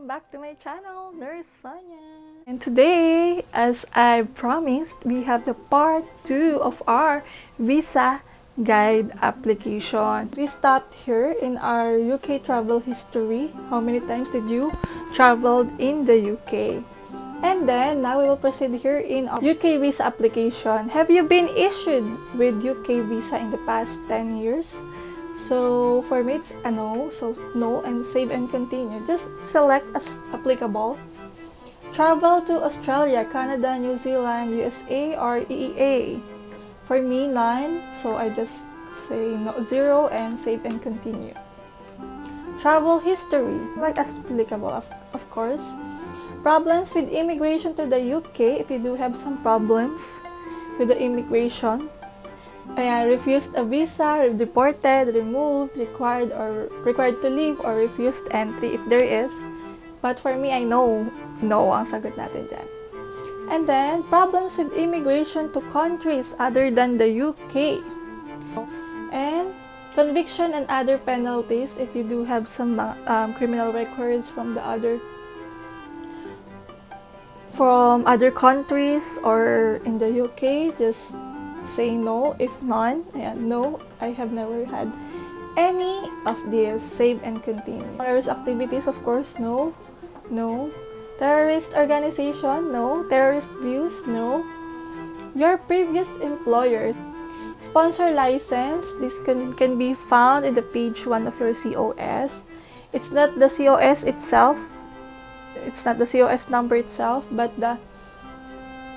welcome back to my channel, Nurse Sonia. And today, as I promised, we have the part 2 of our visa guide application. We stopped here in our UK travel history. How many times did you traveled in the UK? And then, now we will proceed here in our UK visa application. Have you been issued with UK visa in the past 10 years? So, for me, it's a no. So, no and save and continue. Just select as applicable. Travel to Australia, Canada, New Zealand, USA, or EEA. For me, none. So, I just say no, 0 and save and continue. Travel history, like as applicable, of course. Problems with immigration to the UK, if you do have some problems with the immigration. Refused a visa, deported, removed, required to leave, or refused entry if there is. But for me, I know, no ang sagot natin dyan. And then, problems with immigration to countries other than the UK. And conviction and other penalties if you do have some criminal records from other countries or in the UK, just say no. If none, no, I have never had any of these. Save and continue. Terrorist activities, of course, no. No. Terrorist organization, no. Terrorist views, no. Your previous employer. Sponsor license, this can be found in the page 1 of your COS. It's not the COS itself. It's not the COS number itself, but the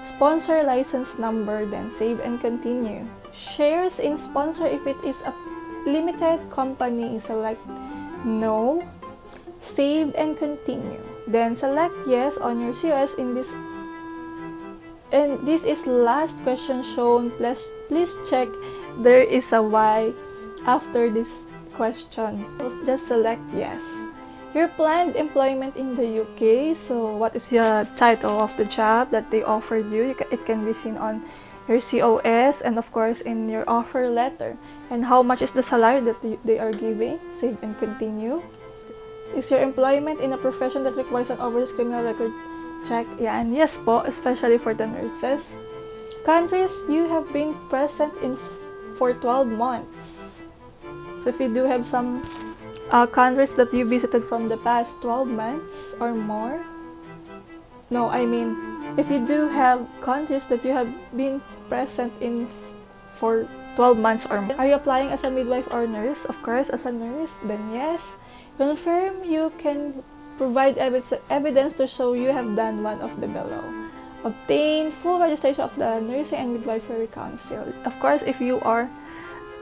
sponsor license number. Then save and continue. Shares in sponsor, if it is a limited company, select no. Save and continue. Then select yes on your COS in this. And this is last question shown. Please check there is a Y after this question. Just select yes. Your planned employment in the UK. So what is your title of the job that they offered you? It can be seen on your COS and of course in your offer letter. And how much is the salary that they are giving? Save and continue. Is your employment in a profession that requires an overseas criminal record check? And yes po, especially for the nurses. Countries you have been present in for 12 months. So if you do have some countries that you visited from the past 12 months or more. No, I mean, if you do have countries that you have been present in for 12 months or more. Are you applying as a midwife or nurse? Of course, as a nurse, then yes. Confirm you can provide evidence to show you have done one of the below. Obtain full registration of the Nursing and Midwifery Council. Of course, if you are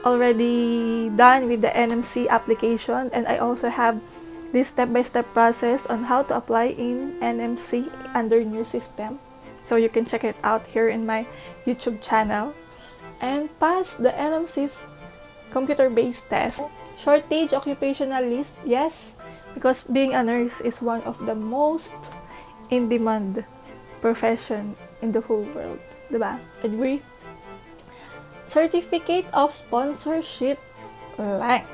already done with the NMC application, and I also have this step-by-step process on how to apply in NMC under new system, so you can check it out here in my YouTube channel. And pass the NMC's computer-based test. Shortage occupational list, yes, because being a nurse is one of the most in-demand profession in the whole world, diba? Agree? Certificate of sponsorship length.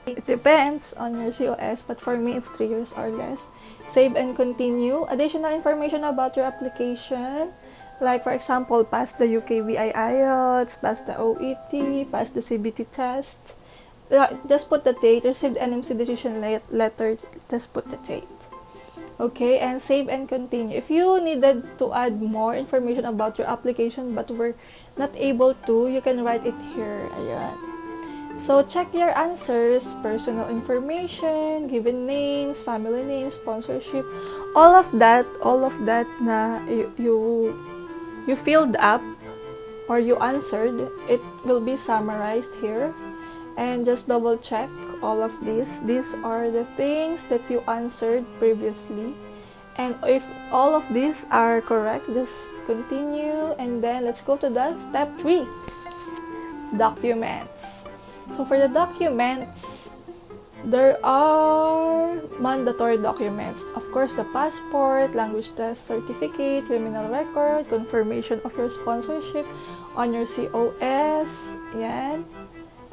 It depends on your COS, but for me, it's 3 years or less. Save and continue. Additional information about your application, like for example, pass the UKVI IELTS, pass the OET, pass the CBT test. Just put the date. Received NMC decision letter. Just put the date. Okay, and save and continue. If you needed to add more information about your application but were not able to, you can write it here. Ayan. So, check your answers, personal information, given names, family names, sponsorship, all of that na you filled up or you answered, it will be summarized here. And just double check all of these. These are the things that you answered previously. And if all of these are correct, just continue. And then let's go to the step 3. Documents. So for the documents, there are mandatory documents. Of course, the passport, language test certificate, criminal record, confirmation of your sponsorship on your COS. Yan.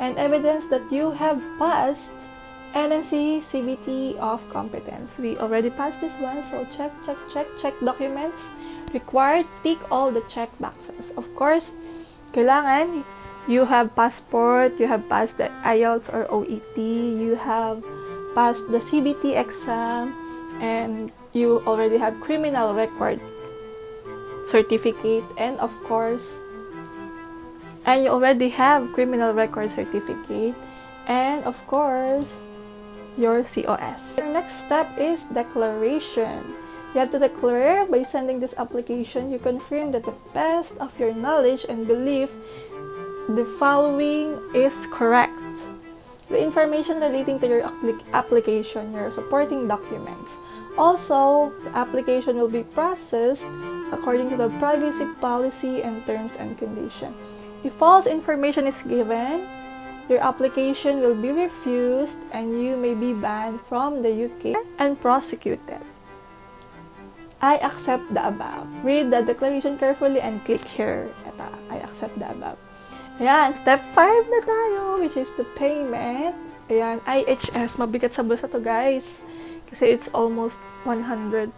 And evidence that you have passed NMC CBT of competence. We already passed this one, so check documents. Required, tick all the check boxes. Of course, kailangan you have passport, you have passed the IELTS or OET, you have passed the CBT exam, and you already have criminal record certificate, and of course, and you already have criminal record certificate, and of course, your COS. Your next step is declaration. You have to declare by sending this application. You confirm that the best of your knowledge and belief the following is correct. The information relating to your application, your supporting documents. Also, the application will be processed according to the privacy policy and terms and conditions. If false information is given, your application will be refused and you may be banned from the UK and prosecuted. I accept the above. Read the declaration carefully and click here. Ito, I accept the above. Ayan, step 5 na tayo, which is the payment. Ayan, IHS. Mabigat sa bulsa to, guys. Kasi it's almost 110,000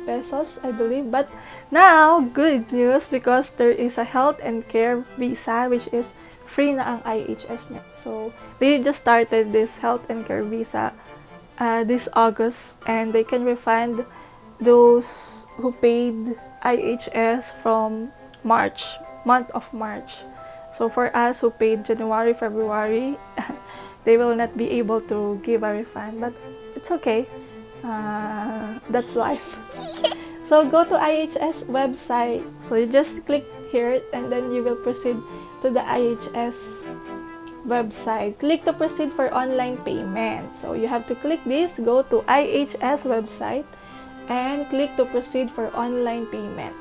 pesos, I believe. But now, good news because there is a health and care visa which is free na ang IHS niya. So, they just started this health and care visa this August and they can refund those who paid IHS from month of March. So for us who paid January, February, they will not be able to give a refund, but it's okay. That's life. So go to IHS website. So you just click here and then you will proceed to the IHS website. Click to proceed for online payment. So you have to click this, go to IHS website, and click to proceed for online payment.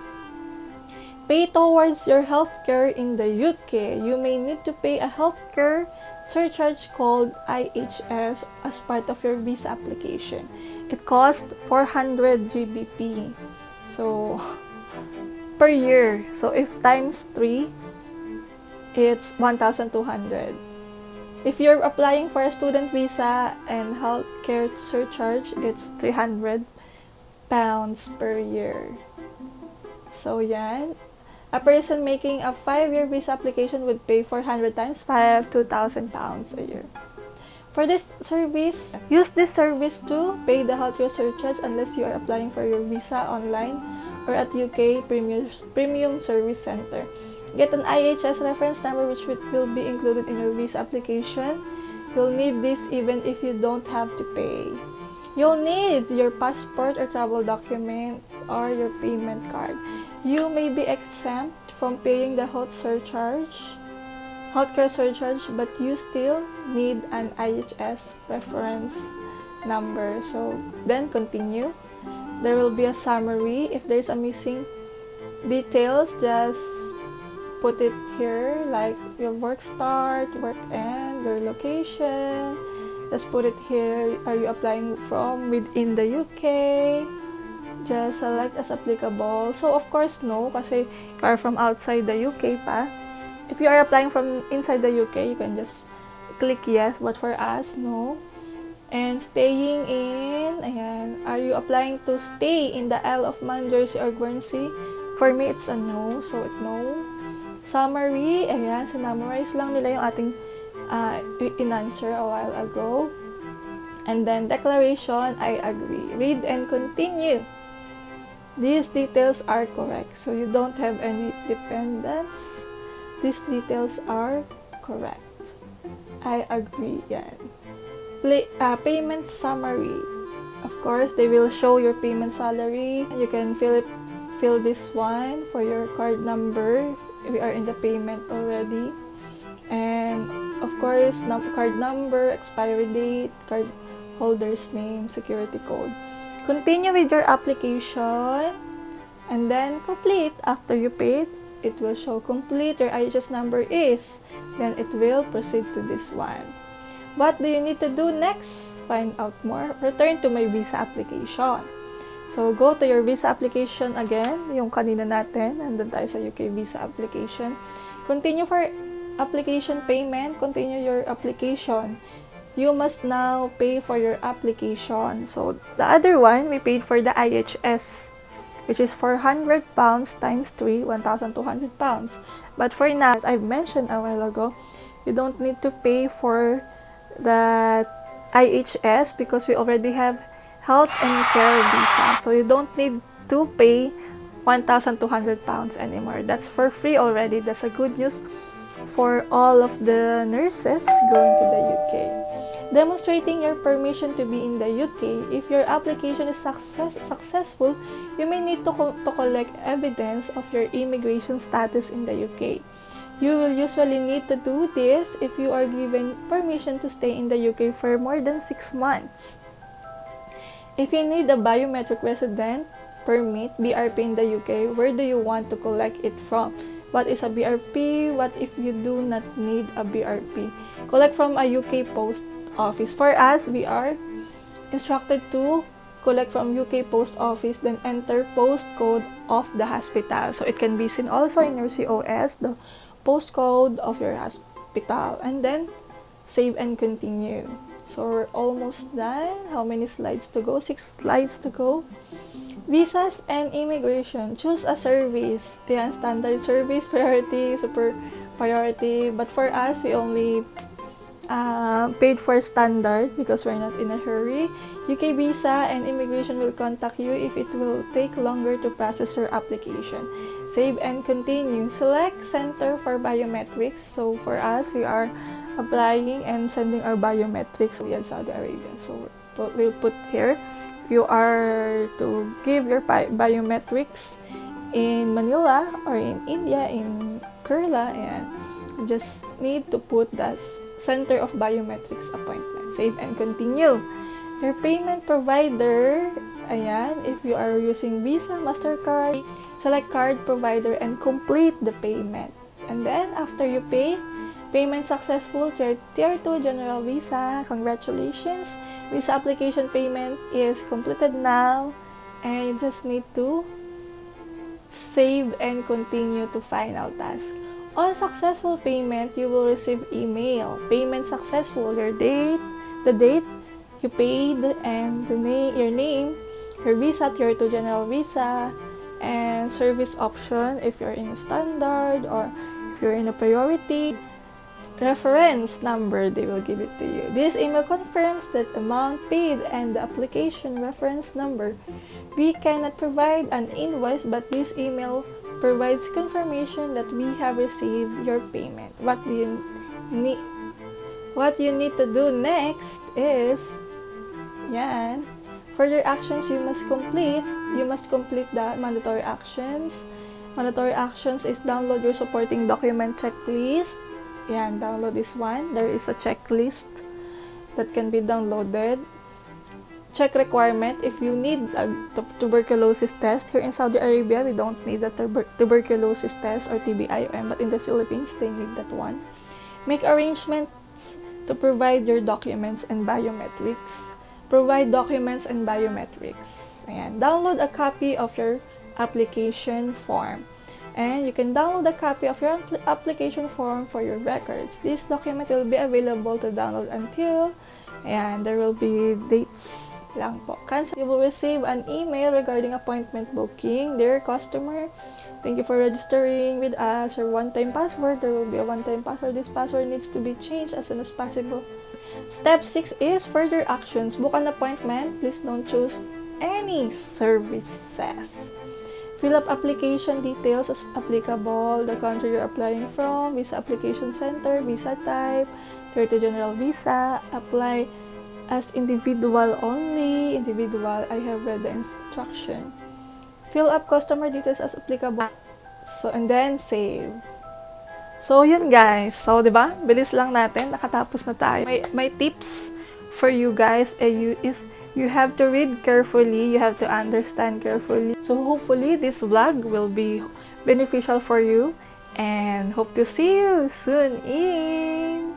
Pay towards your healthcare in the UK. You may need to pay a healthcare surcharge called IHS as part of your visa application. It costs 400 GBP. So, per year. So, if times 3, it's 1,200. If you're applying for a student visa and healthcare surcharge, it's 300 pounds per year. So, yan. A person making a 5-year visa application would pay 400 times 5, 2,000 pounds a year. For this service, use this service to pay the healthcare surcharge unless you are applying for your visa online or at UK Premium Service Center. Get an IHS reference number which will be included in your visa application. You'll need this even if you don't have to pay. You'll need your passport or travel document or your payment card. You may be exempt from paying the healthcare surcharge, but you still need an IHS reference number. So then continue. There will be a summary. If there's a missing details, just put it here, like your work start, work end, your location. Just put it here. Are you applying from within the UK? Just select as applicable. So, of course, no, kasi if you are from outside the UK pa. If you are applying from inside the UK, you can just click yes, but for us, no. And staying in, ayan, are you applying to stay in the Isle of Man, Jersey, or Guernsey? For me, it's a no, so it no. Summary, ayan, sinumarize lang nila yung ating in-answer a while ago. And then declaration, I agree. Read and continue. These details are correct. So you don't have any dependents. These details are correct. I agree. Yan. Payment summary. Of course, they will show your payment salary. You can fill this one for your card number. We are in the payment already. And of course, card number, expiry date, card holder's name, security code. Continue with your application and then complete. After you paid, it will show complete. Your IHS number is. Then it will proceed to this one. What do you need to do next? Find out more. Return to my visa application. So, go to your visa application again. Yung kanina natin. Nandun tayo sa UK visa application. Continue for application payment. Continue your application. you must now pay for your application. So the other one, we paid for the IHS, which is 400 pounds times 3, 1,200 pounds. But for now, as I've mentioned a while ago, you don't need to pay for the IHS because we already have health and care visa. So you don't need to pay 1,200 pounds anymore. That's for free already. That's a good news for all of the nurses going to the UK. Demonstrating your permission to be in the UK. If your application is successful, you may need to collect evidence of your immigration status in the UK. You will usually need to do this if you are given permission to stay in the UK for more than 6 months. If you need a biometric resident permit, BRP in the UK, where do you want to collect it from? What is a BRP? What if you do not need a BRP? Collect from a UK post office. For us, we are instructed to collect from UK post office, then enter postcode of the hospital. So it can be seen also in your COS, the postcode of your hospital, and then save and continue. So we're almost done. How many slides to go? 6 slides to go. Visas and immigration. Choose a service. Yan, standard service, priority, super priority. But for us, we only paid for standard because we're not in a hurry. UK visa and immigration will contact you if it will take longer to process your application. Save and continue. Select center for biometrics. So for us, we are applying and sending our biometrics via Saudi Arabia. So we'll put here, if you are to give your biometrics in Manila or in India, in Kerala, and you just need to put the Center of Biometrics appointment. Save and continue. Your payment provider, ayan, if you are using Visa, MasterCard, select card provider and complete the payment. And then after you pay, payment successful, Tier 2 General Visa, congratulations. Visa application payment is completed now, and you just need to save and continue to final task. On successful payment, you will receive email. Payment successful, your date, the date you paid, and your name, your visa, Tier 2 General Visa, and service option if you're in a standard or if you're in a priority. Reference number, they will give it to you. This email confirms that amount paid and the application reference number. We cannot provide an invoice, but this email provides confirmation that we have received your payment. What you need to do next is, yan, further actions you must complete the mandatory actions. Mandatory actions is download your supporting document checklist. Yan, download this one. There is a checklist that can be downloaded. Check requirement, if you need a tuberculosis test. Here in Saudi Arabia, we don't need a tuberculosis test or TBIM, but in the Philippines, they need that one. Make arrangements to provide your documents and biometrics. Provide documents and biometrics. Ayan. Download a copy of your application form. And you can download a copy of your application form for your records. This document will be available to download until, and there will be dates lang po. You will receive an email regarding appointment booking. Dear customer, thank you for registering with us. Your one-time password, there will be a one-time password. This password needs to be changed as soon as possible. Step 6 is further actions. Book an appointment. Please don't choose any services. Fill up application details as applicable, the country you're applying from, visa application center, visa type, Tier 2 General Visa, apply as individual only. Individual, I have read the instruction. Fill up customer details as applicable. So, and then save. So, yun guys. So, di ba? Bilis lang natin. Nakatapos na tayo. My tips for you guys you have to read carefully, you have to understand carefully. So hopefully this vlog will be beneficial for you, and hope to see you soon in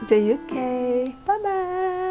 the UK. Bye bye.